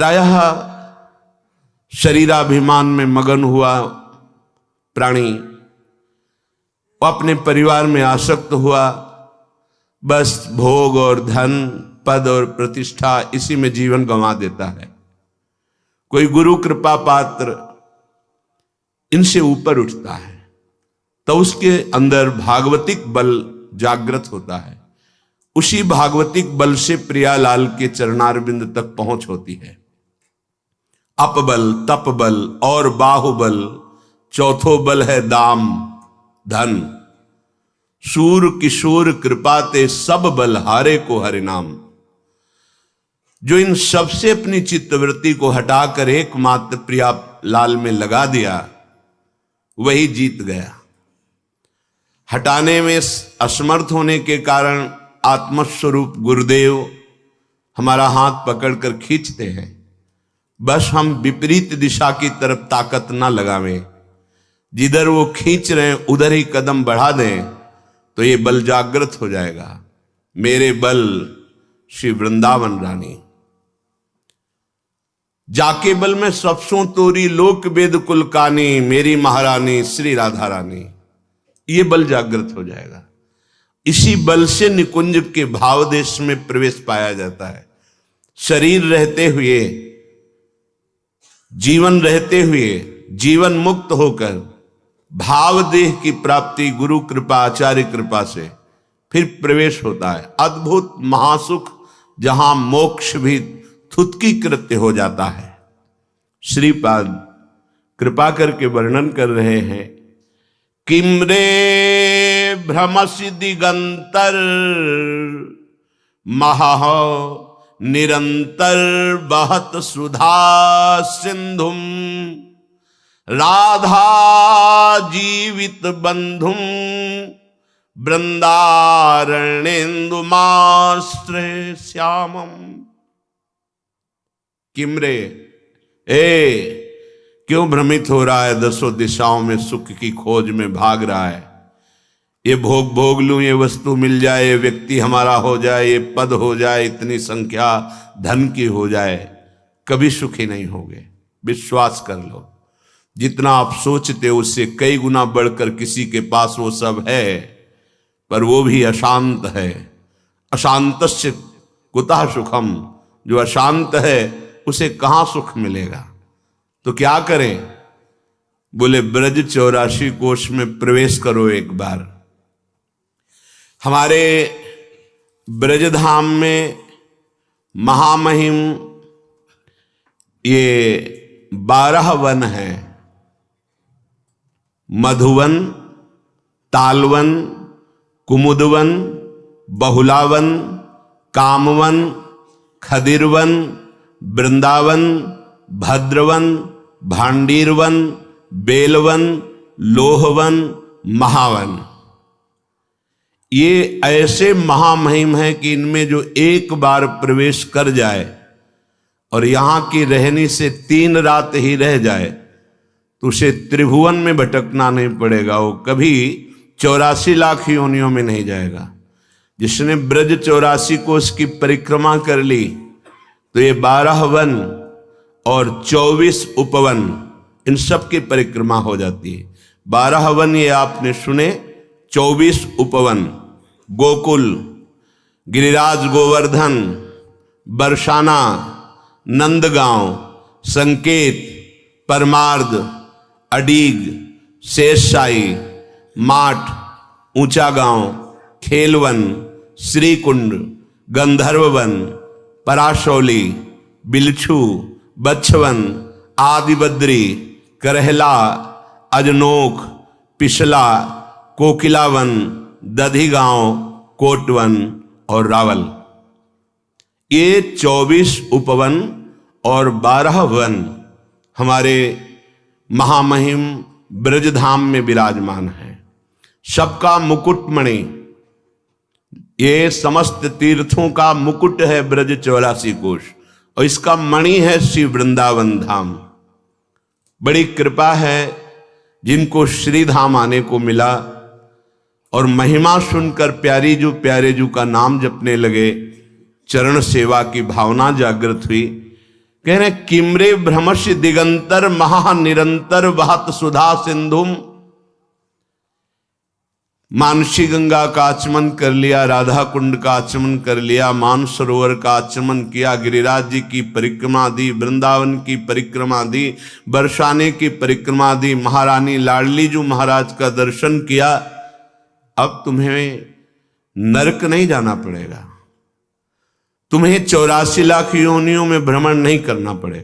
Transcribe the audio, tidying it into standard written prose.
प्रायः शरीराभिमान में मगन हुआ प्राणी वो अपने परिवार में आसक्त हुआ, बस भोग और धन, पद और प्रतिष्ठा, इसी में जीवन गंवा देता है। कोई गुरु कृपा पात्र इनसे ऊपर उठता है तो उसके अंदर भागवतिक बल जागृत होता है। उसी भागवतिक बल से प्रियालाल के चरणारविंद तक पहुंच होती है। अपबल, तपबल और बाहुबल, चौथो बल है दाम धन। सूर किशोर कृपाते सब बल हारे को हरि नाम। जो इन सबसे अपनी चित्तवृत्ति को हटाकर एकमात्र प्रियालाल में लगा दिया वही जीत गया। हटाने में असमर्थ होने के कारण आत्मस्वरूप गुरुदेव हमारा हाथ पकड़कर खींचते हैं, बस हम विपरीत दिशा की तरफ ताकत ना लगावें। जिधर वो खींच रहे हैं उधर ही कदम बढ़ा दें तो ये बल जागृत हो जाएगा। मेरे बल श्री वृंदावन रानी। जाके बल में सबसों तोरी लोक वेद कुलकानी, मेरी महारानी श्री राधा रानी। ये बल जागृत हो जाएगा। इसी बल से निकुंज के भाव देश में प्रवेश पाया जाता है। शरीर रहते हुए, जीवन रहते हुए, जीवन मुक्त होकर भाव देह की प्राप्ति गुरु कृपा, आचार्य कृपा से फिर प्रवेश होता है। अद्भुत महासुख जहां मोक्ष भी थुतकी कृत्य हो जाता है। श्रीपाद कृपा करके वर्णन कर रहे हैं। किमरे भ्रमसि दिगंतर महा निरंतर बहत सुधा सिंधुम राधा जीवित बंधुम वृंदारण्येन्दुमाश्रय श्यामम। किमरे, क्यों भ्रमित हो रहा है? दसों दिशाओं में सुख की खोज में भाग रहा है। ये भोग लूं, ये वस्तु मिल जाए, ये व्यक्ति हमारा हो जाए, ये पद हो जाए, इतनी संख्या धन की हो जाए, कभी सुखी नहीं होगे। विश्वास कर लो, जितना आप सोचते उससे कई गुना बढ़कर किसी के पास वो सब है, पर वो भी अशांत है। अशांतस्य कुतः सुखम। जो अशांत है उसे कहां सुख मिलेगा? तो क्या करें? बोले ब्रज 84 कोश में प्रवेश करो एक बार। हमारे ब्रजधाम में महामहिम ये 12 वन हैं। मधुवन, तालवन, कुमुदवन, बहुलावन, कामवन, खदिरवन, वृंदावन, भद्रवन, भांडीरवन, बेलवन, लोहवन, महावन। ये ऐसे महामहिम हैं कि इनमें जो एक बार प्रवेश कर जाए और यहां की रहनी से 3 रात ही रह जाए तो उसे त्रिभुवन में भटकना नहीं पड़ेगा। वो कभी 84 लाख योनियों में नहीं जाएगा। जिसने ब्रज 84 कोष की परिक्रमा कर ली तो ये 12 वन और 24 उपवन, इन सब की परिक्रमा हो जाती है। 12 वन ये आपने सुने, 24 उपवन, गोकुल, गिरिराज गोवर्धन, बरसाना, नंदगांव, संकेत, परमार्द, अडीग, शेषशाही, माठ, ऊंचा गांव, खेलवन, श्रीकुंड, गंधर्ववन, पराशौली, बिलछू, बच्छवन, आदिबद्री, करहला, अजनोख, पिछला, कोकिलावन, दधिगांव, कोटवन और रावल। ये 24 उपवन और 12 वन हमारे महामहिम ब्रजधाम में विराजमान है। सबका मुकुटमणि, ये समस्त तीर्थों का मुकुट है ब्रज 84 कोश, और इसका मणि है श्री वृंदावन धाम। बड़ी कृपा है जिनको श्री धाम आने को मिला और महिमा सुनकर प्यारे जू का नाम जपने लगे, चरण सेवा की भावना जागृत हुई। कह रहे किमरे भ्रमश दिगंतर महानिरंतर बहत सुधा सिंधुम। मानसी गंगा का आचमन कर लिया, राधा कुंड का आचमन कर लिया, मानसरोवर का आचमन किया, गिरिराज जी की परिक्रमा दी, वृंदावन की परिक्रमा दी, बरसाने की परिक्रमा दी, महारानी लाडली जी महाराज का दर्शन किया। अब तुम्हें नरक नहीं जाना पड़ेगा, तुम्हें 84 लाख योनियों में भ्रमण नहीं करना पड़ेगा।